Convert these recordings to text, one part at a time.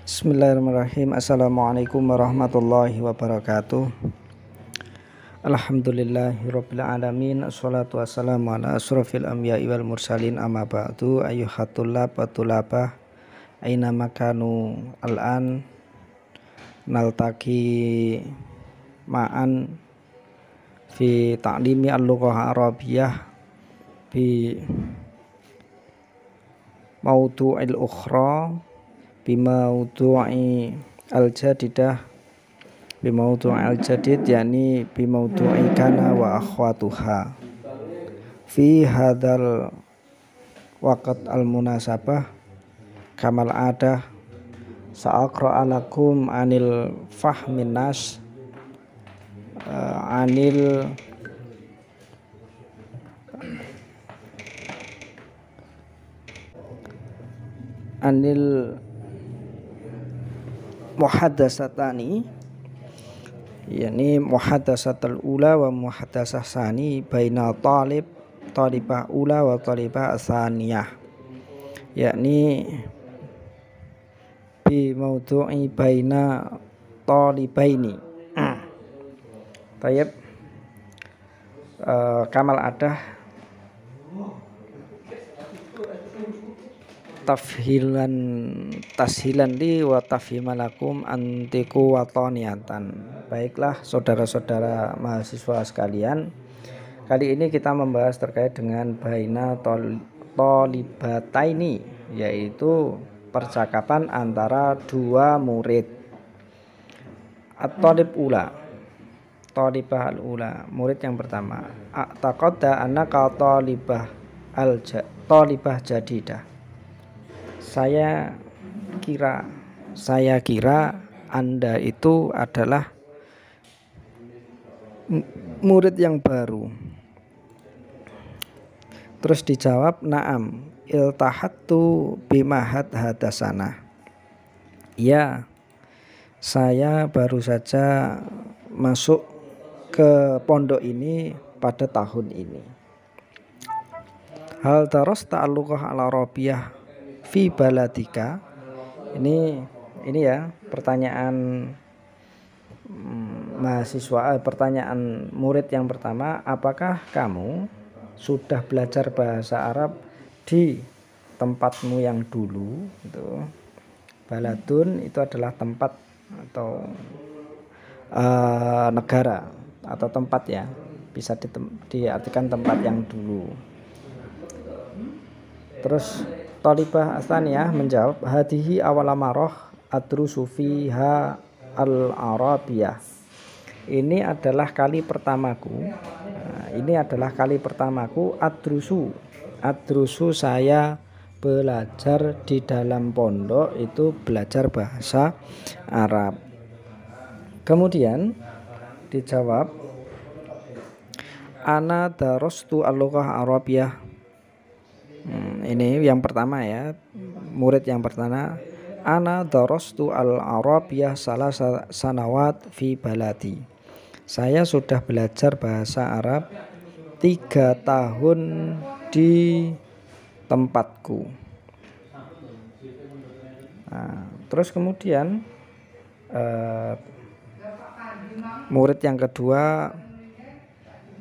Bismillahirrahmanirrahim. Assalamualaikum warahmatullahi wabarakatuh. Alhamdulillahirabbil alamin. Assalatu wassalamu ala asrofil anbiya'i wal mursalin, amma ba'du. Ayyuhattulab wa tulabah aina makanu al'an naltaqi ma'an fi ta'limi al-lughah arabiyah bi maudu'il ukhra bimaudu'i al-jadidah bimaudu'i al-jadid, yakni bimaudu'i kana wa akhwatuha fi hadzal waqt al-munasabah kamal adah sa'aqra'a lakum anil fahmin nas anil muhaddatsatani, yakni muhaddatsatul ula wa muhaddatsah tsani baina talibah ula wa talibah tsaniyah, yakni bi maudhu'i baina talibaini. Tayyib, kamal adah tashilan li wa tafhimalakum antiku wa taniatan. Baiklah saudara-saudara mahasiswa sekalian, kali ini kita membahas terkait dengan baina talibataini, yaitu percakapan antara dua murid. At-talib ula, talibah al-ula, murid yang pertama. Taqadda annaka talibah jadidah. Saya kira Anda itu adalah murid yang baru. Terus dijawab, na'am iltahattu bimahad hadasana. Ya, saya baru saja masuk ke pondok ini pada tahun ini. Hal darasta al-lughah al-arabiyah fi baladika. Ini ya pertanyaan mahasiswa, pertanyaan murid yang pertama, apakah kamu sudah belajar bahasa Arab di tempatmu yang dulu? Itu baladun itu adalah tempat atau negara atau tempat, ya, bisa diartikan tempat yang dulu. Terus Talibah Asaniyah menjawab, hadihi awalamarah adrusu fiha al-arabiyah. Ini adalah kali pertamaku. Adrusu saya belajar di dalam pondok itu belajar bahasa Arab. Kemudian dijawab, ana darastu al-lughah arabiyah. Ini yang pertama, ya, murid yang pertama. Ana darastu al-arabiyah salasa sanawat fi baladi. Saya sudah belajar bahasa Arab 3 tahun di tempatku. Nah, terus kemudian murid yang kedua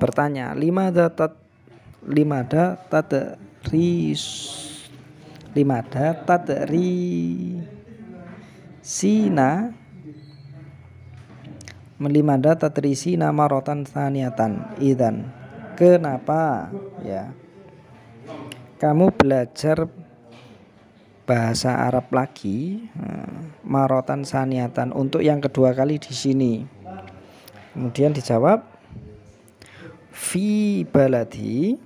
bertanya, limada tadrisina marotan tsaniyatan. Idzan, kenapa, ya, kamu belajar bahasa Arab lagi marotan tsaniyatan, untuk yang kedua kali di sini? Kemudian dijawab, fi baladi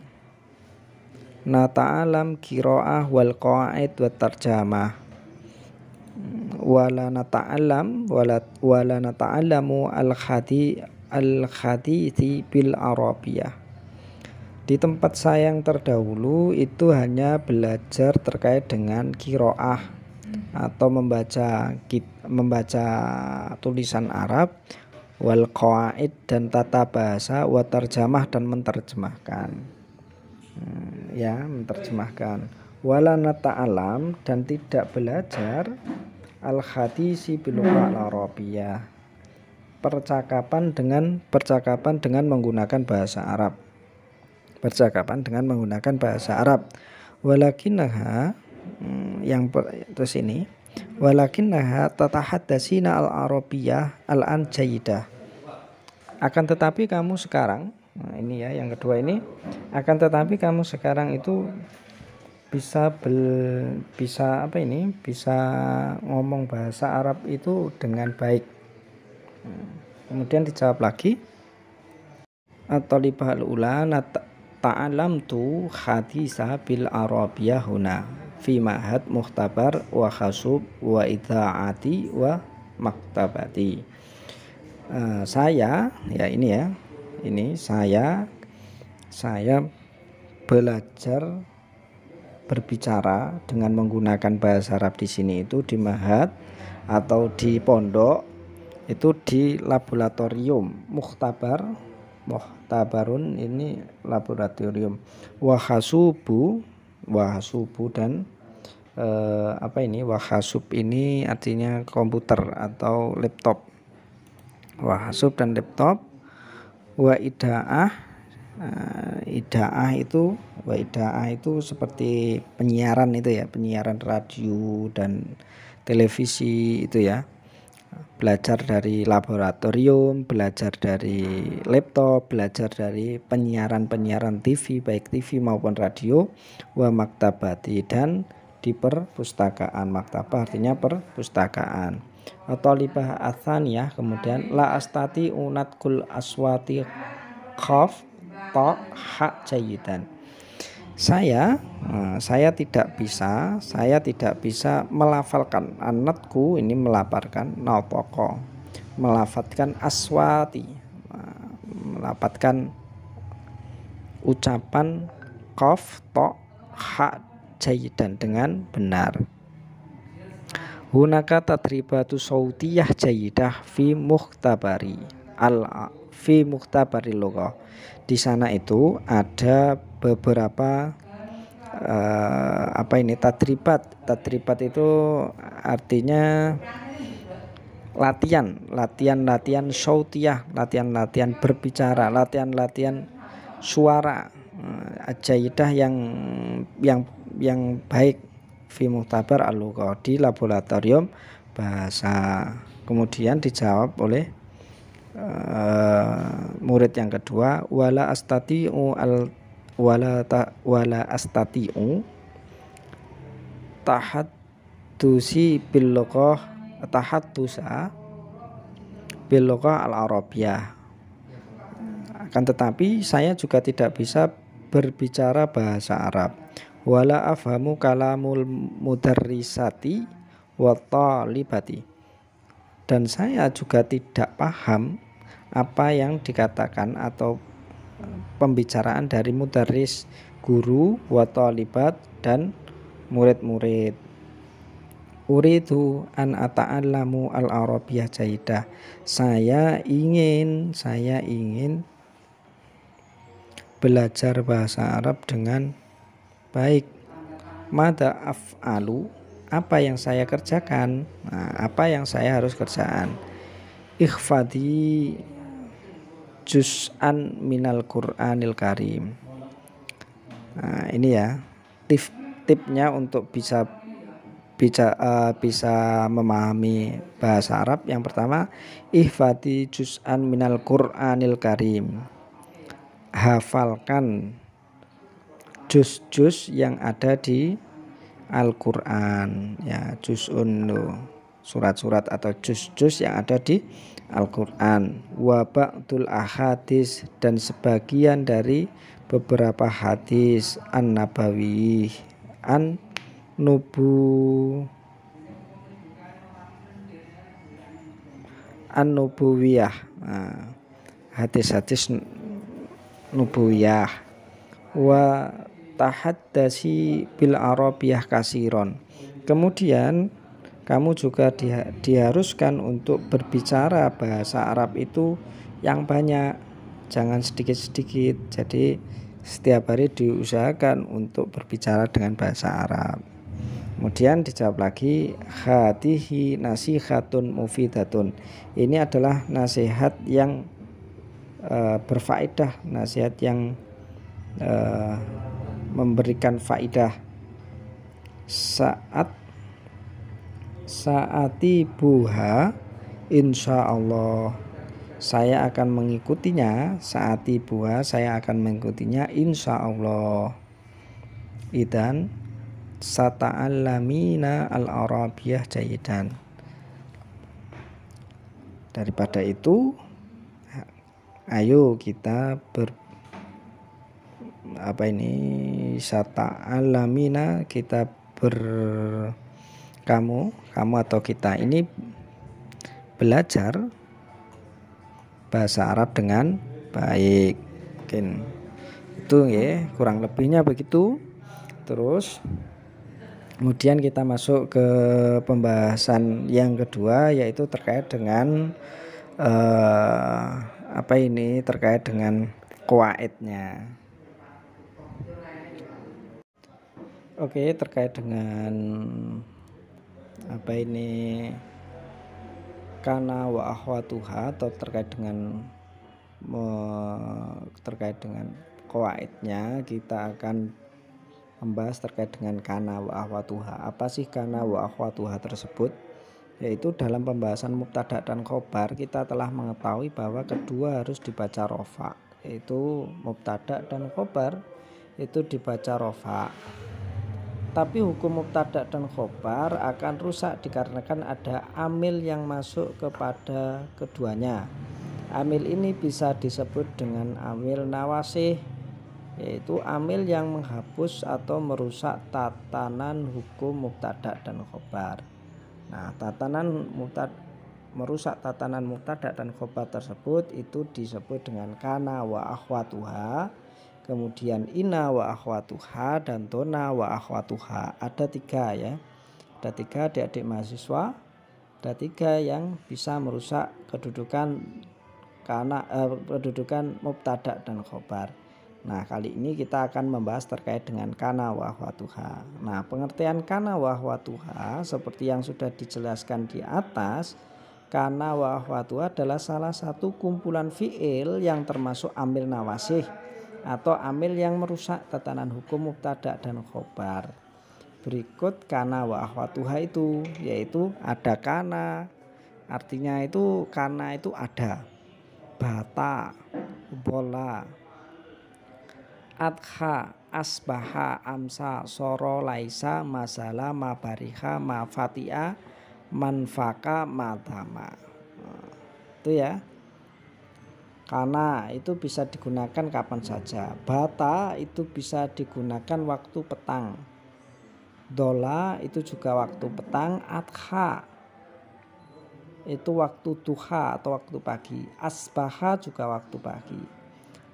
nata'alam qiraah wal qawaid wat tarjamah wala nata'allamu al-hadithi bil arabiyah. Di tempat saya yang terdahulu itu hanya belajar terkait dengan qiraah atau membaca tulisan Arab, wal qawaid dan tata bahasa, wa tarjamah dan menerjemahkan. Ya, menerjemahkan. Wala nata'alam dan tidak belajar al-hadisi bil lughah al-arabiyah. Percakapan dengan menggunakan bahasa Arab. Percakapan dengan menggunakan bahasa Arab. Walakinnaha terus ini walakinnaha tatahaddatsina al-arabiyah al-an jayyidah. Akan tetapi kamu sekarang, ini ya yang kedua ini, akan tetapi kamu sekarang itu bisa ngomong bahasa Arab itu dengan baik. Kemudian dijawab lagi, at-talibah al-ula ta'alamtu hadisa bil arabiyah huna fi ma'had mukhtabar wa khasub wa idha'ati wa maktabati. Saya belajar berbicara dengan menggunakan bahasa Arab di sini itu di ma'had atau di pondok, itu di laboratorium. Mukhtabarun ini laboratorium. Wahasubu dan wahasub ini artinya komputer atau laptop. Wahasub dan laptop. Wa idaah itu seperti penyiaran itu ya, penyiaran radio dan televisi itu ya. Belajar dari laboratorium, belajar dari laptop, belajar dari penyiaran TV, baik TV maupun radio. Wa maktabati, dan di perpustakaan. Maktabah artinya perpustakaan. At-talibah atsaniyah, kemudian la astati unatkul aswati qaf ta ha jayidan. Saya tidak bisa melafalkan, anatku ini melaparkan, nautoko melafatkan, aswati melapatkan ucapan qaf ta ha jayidan dengan benar. Hunaka tadribatu sautiyah jayidah fi mukhtabari lughah. Di sana itu ada beberapa tadribat itu artinya latihan sautiyah, latihan berbicara, latihan suara jayidah yang baik fi mukhtabar al-lughah, di laboratorium bahasa. Kemudian dijawab oleh murid yang kedua, wala astati'u tahaddusi bil lughah al-arabiyah. Akan tetapi saya juga tidak bisa berbicara bahasa Arab. Wala afhamu kalamul mudarrisati wa talibati, dan saya juga tidak paham apa yang dikatakan atau pembicaraan dari mudarris, guru, wa talibat, dan murid-murid. Uridu an ata'allamu al-arabiyah jayyidah. Saya ingin belajar bahasa Arab dengan baik. Mada af'alu, apa yang saya kerjakan, apa yang saya harus kerjakan. Ikhfadi juz'an minal Qur'anil Karim. Ini ya tipnya untuk bisa memahami bahasa Arab. Yang pertama, ihfadi juz'an minal Qur'anil Karim. Hafalkan juz-juz yang ada di Al-Qur'an ya, juz'un, surat-surat atau juz-juz yang ada di Al-Qur'an. Wa ba'dul ahadis, dan sebagian dari beberapa hadis an-nabawi, an-nubuwiyah, hadis-hadis nubuwiyah. Wa tahaddasi bil arabiyah kasiron. Kemudian kamu juga diharuskan untuk berbicara bahasa Arab itu yang banyak, jangan sedikit-sedikit. Jadi setiap hari diusahakan untuk berbicara dengan bahasa Arab. Kemudian dijawab lagi, hatihi nasihatun mufidatun. Ini adalah nasihat yang berfaedah, nasihat yang memberikan faedah. Saati buha insya Allah, saya akan mengikutinya. Saati buha, saya akan mengikutinya insya Allah. Idan sata'allamina al-arabiyah jayidan. Daripada itu, ayo kita sata'allamina, kita kamu atau kita ini belajar bahasa Arab dengan baik. Mungkin itu ya, kurang lebihnya begitu. Terus kemudian kita masuk ke pembahasan yang kedua, yaitu terkait dengan terkait dengan qawaidnya. Oke, terkait dengan kana wa akhwatuha, atau terkait dengan qawaidnya, kita akan membahas terkait dengan kana wa akhwatuha. Apa sih kana wa akhwatuha tersebut? Yaitu dalam pembahasan mubtada dan khobar kita telah mengetahui bahwa kedua harus dibaca rofa, yaitu mubtada dan khobar itu dibaca rofa. Tapi hukum mubtada dan khobar akan rusak dikarenakan ada amil yang masuk kepada keduanya. Amil ini bisa disebut dengan amil nawasih, yaitu amil yang menghapus atau merusak tatanan hukum mubtada dan khobar. Nah, merusak tatanan mubtada dan khobar tersebut itu disebut dengan kana wa akhwatuha, kemudian ina wa akhwatuha, dan tona wa akhwatuha. Ada 3 ya. Ada 3 adik-adik mahasiswa. Ada 3 yang bisa merusak kedudukan mubtada dan khobar. Nah, kali ini kita akan membahas terkait dengan kana wa akhwatuha. Nah, pengertian kana wa akhwatuha seperti yang sudah dijelaskan di atas, kana wa akhwatuha adalah salah satu kumpulan fi'il yang termasuk amil nawasih atau amil yang merusak tatanan hukum mubtada dan khobar. Berikut kana wa akhwatuha itu, yaitu ada kana, artinya itu kana itu ada, bata, bola, adha, asbaha, amsa, soro, laisa, masala, mabariha, mafatia, manfaka, madama. Itu ya. Kana itu bisa digunakan kapan saja. Bata itu bisa digunakan waktu petang. Dola itu juga waktu petang. Adha itu waktu duha atau waktu pagi. Asbaha juga waktu pagi.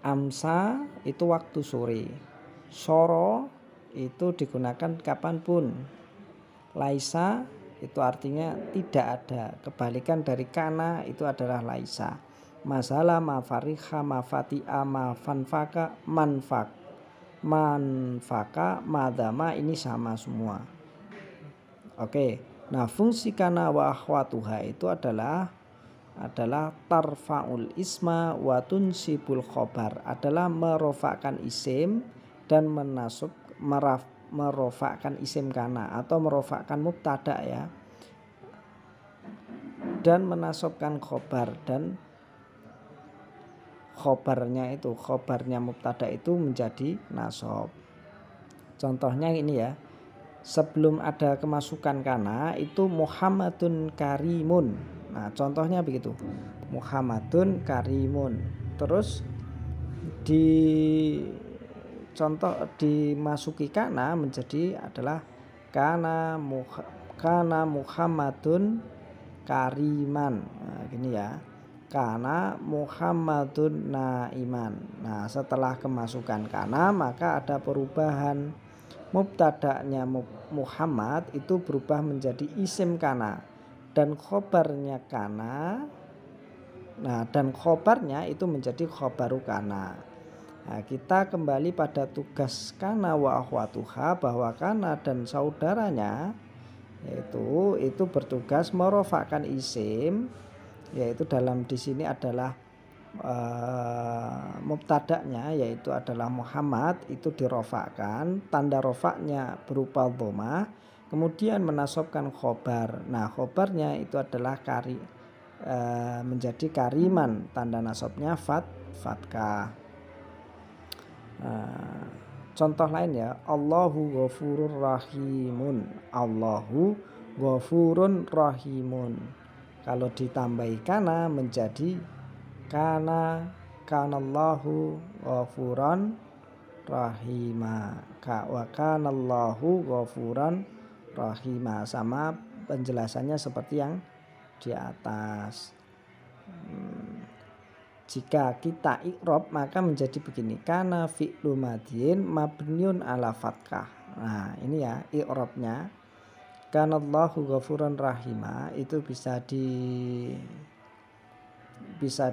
Amsa itu waktu sore. Soro itu digunakan kapanpun. Laisa itu artinya tidak ada. Kebalikan dari kana itu adalah laisa. Masalah, mafariha, mafati'a, mafanfaka, manfaka, madama, ini sama semua. Oke. Nah, fungsi kana wa akhwatuha itu adalah tarfa'ul isma wa tunsibul khobar, adalah merofakkan isim dan merofakkan isim kana atau merofakkan mubtada ya, dan menasobkan khobar, dan khobarnya mubtada itu menjadi nasob. Contohnya ini ya, sebelum ada kemasukan kana itu Muhammadun karimun. Nah, contohnya begitu, Muhammadun karimun. Terus dimasuki kana menjadi adalah kana Muhammadun kariman. Nah, gini ya, kana Muhammadun naiman. Nah, setelah kemasukan kana maka ada perubahan. Mubtada'nya Muhammad itu berubah menjadi isim kana, dan khobarnya kana. Nah, dan khobarnya itu menjadi khobaru kana. Nah, kita kembali pada tugas kana wa akhwatuha, bahwa kana dan saudaranya itu bertugas merofakkan isim, yaitu dalam di sini adalah mubtada'nya yaitu adalah Muhammad, itu dirofakkan, tanda rofaknya berupa dhamma, kemudian menasobkan khobar. Nah, khobarnya itu adalah menjadi kariman, tanda nasabnya fatkah. Contoh lain ya, Allahu ghafurur rahimun. Allahu ghafurun rahimun. Kalau ditambahi kana menjadi kanallahu ghafuran rahima. Wa kanallahu ghafuran rahima. Sama penjelasannya seperti yang di atas. Jika kita i'rab maka menjadi begini, kana fi'lu madin mabniun ala fatkah. Nah, ini ya i'rabnya. Kanallahu ghafuran rahima itu bisa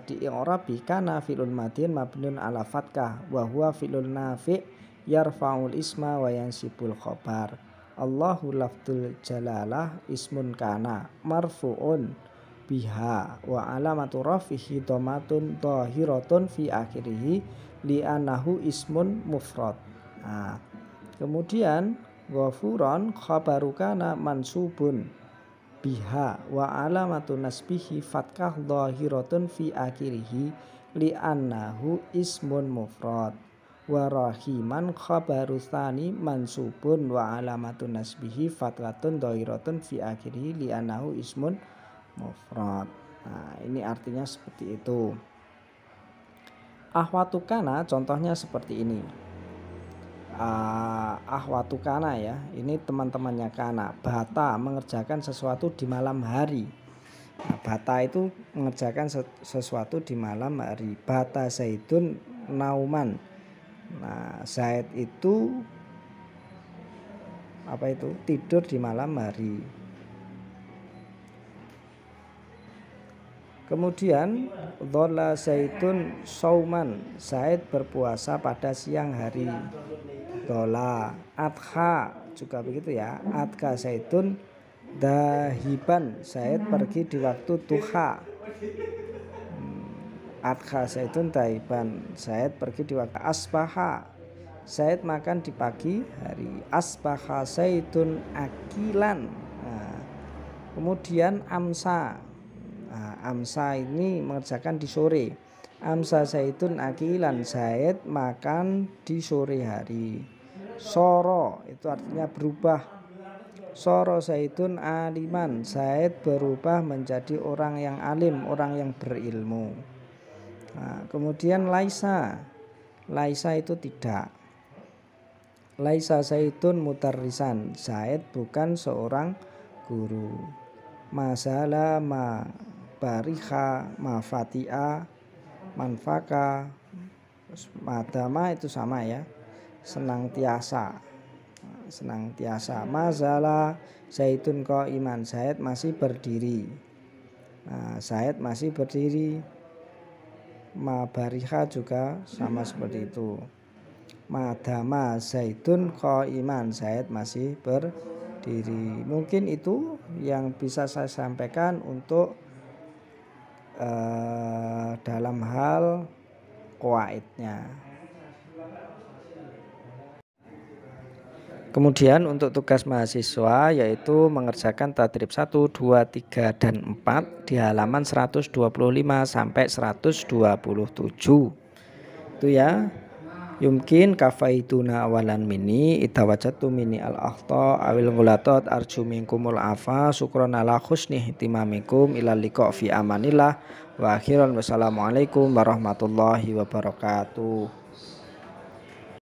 i'rabi kana fi'lul madin mabniun ala fatkah wa huwa fi'lul nafi' yarfa'ul isma wa yansibul khobar. Allahu lafdul jalalah ismun kana marfu'un biha wa alamatu rafihi dhammatun dhahiratun fi akhirih li'annahu ismun mufrad. Nah, kemudian ghafuran khabaru kana mansubun biha wa alamatu nasbihi fatkah dhahiratun fi akhirih li'annahu ismun mufrad. Wa rahiman khabaru tsani mansubun wa alamatu nasbihi fatkatun dhahiratun fi akhirih li'annahu ismun mufrad. Nah, ini artinya seperti itu. Ahwatu kana contohnya seperti ini. Ahwatu kana ya, ini teman-temannya kana. Bata mengerjakan sesuatu di malam hari. Nah, bata itu mengerjakan sesuatu di malam hari. Bata Zaidun nauman. Nah, Zaid itu tidur di malam hari. Kemudian dhola Zaidun sauman, Zaid berpuasa pada siang hari. Dhola adha juga begitu ya, adha Zaidun dahiban, Zaid pergi di waktu duha. Adha Zaidun dahiban, Zaid pergi di waktu asbaha, Zaid makan di pagi hari. Asbaha Zaidun akilan. Nah, kemudian amsa. Nah, amsa ini mengerjakan di sore. Amsa Zaidun akilan, Zaid makan di sore hari. Soro itu artinya berubah. Soro Zaidun aliman, Zaid berubah menjadi orang yang alim, orang yang berilmu. Nah, kemudian laisa itu tidak. Laisa Zaidun mutarrisan, Zaid bukan seorang guru. Masalah bariha, mafati'a, manfaka, madama itu sama ya, senang tiasa. Masalah Zaidun qaiman, Zaid masih berdiri. Nah, Zaid masih berdiri. Bariha juga sama seperti itu. Madama Zaidun qaiman, Zaid masih berdiri. Mungkin itu yang bisa saya sampaikan untuk dalam hal qawaidnya. Kemudian untuk tugas mahasiswa yaitu mengerjakan tadrib 1, 2, 3, dan 4 di halaman 125 sampai 127. Itu ya. Yumkin kafaituna awalan mini itawajatu mini al-akhta awil ghulatat arju minkumul afa syukron ala husni ihtimamikum ilal liqa fi amanillah wa akhiran wassalamualaikum warahmatullahi wabarakatuh.